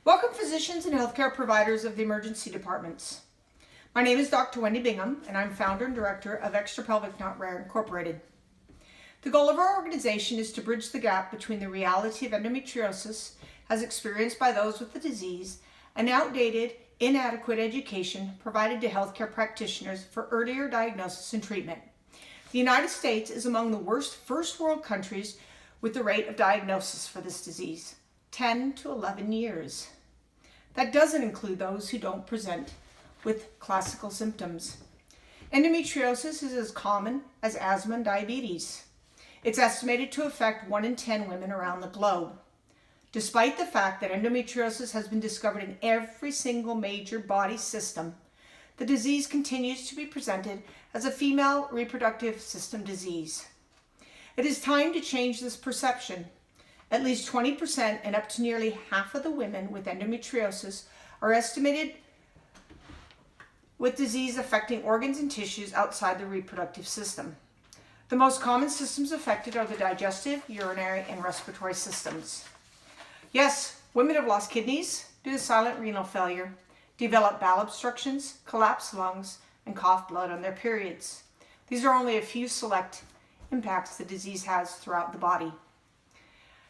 Welcome physicians and healthcare providers of the emergency departments. My name is Dr. Wendy Bingham and I'm founder and director of Extrapelvic Not Rare Incorporated. The goal of our organization is to bridge the gap between the reality of endometriosis as experienced by those with the disease and outdated, inadequate education provided to healthcare practitioners for earlier diagnosis and treatment. The United States is among the worst first world countries with the rate of diagnosis for this disease, 10 to 11 years. That doesn't include those who don't present with classical symptoms. Endometriosis is as common as asthma and diabetes. It's estimated to affect 1 in 10 women around the globe. Despite the fact that endometriosis has been discovered in every single major body system, the disease continues to be presented as a female reproductive system disease. It is time to change this perception. At least 20% and up to nearly half of the women with endometriosis are estimated with disease affecting organs and tissues outside the reproductive system. The most common systems affected are the digestive, urinary, and respiratory systems. Yes, women have lost kidneys due to silent renal failure, develop bowel obstructions, collapsed lungs, and cough blood on their periods. These are only a few select impacts the disease has throughout the body.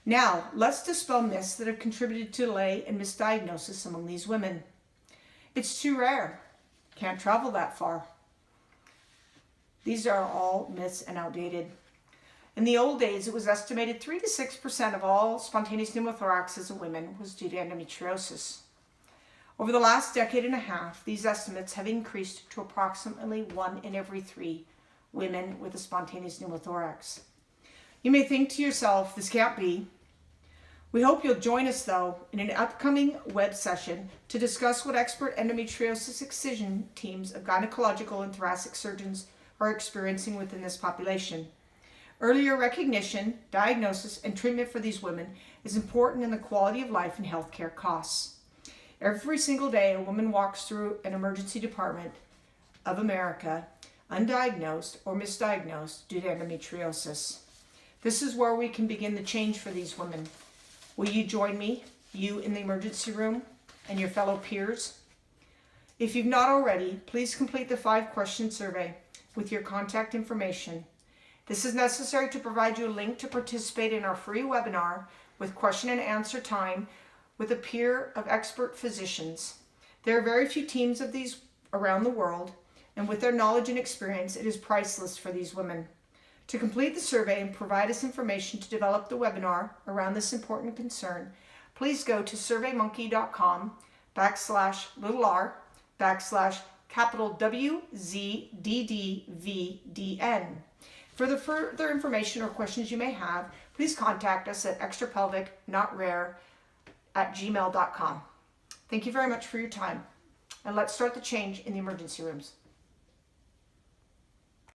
Now, let's dispel myths that have contributed to delay and misdiagnosis among these women. It's too rare. Can't travel that far. These are all myths and outdated. In the old days, it was estimated 3 to 6% of all spontaneous pneumothoraxes in women was due to endometriosis. Over the last decade and a half, these estimates have increased to approximately 1 in every 3 women with a spontaneous pneumothorax. You may think to yourself, this can't be. We hope you'll join us, though, in an upcoming web session to discuss what expert endometriosis excision teams of gynecological and thoracic surgeons are experiencing within this population. Earlier recognition, diagnosis, and treatment for these women is important in the quality of life and healthcare costs. Every single day, a woman walks through an emergency department of America undiagnosed or misdiagnosed due to endometriosis. This is where we can begin the change for these women. Will you join me, you in the emergency room, and your fellow peers? If you've not already, please complete the 5-question survey with your contact information. This is necessary to provide you a link to participate in our free webinar with question and answer time with a peer of expert physicians. There are very few teams of these around the world, and with their knowledge and experience, it is priceless for these women. To complete the survey and provide us information to develop the webinar around this important concern, please go to surveymonkey.com/WZDDVDN. For the further information or questions you may have, please contact us at extrapelvicnotrare@gmail.com. Thank you very much for your time, and let's start the change in the emergency rooms.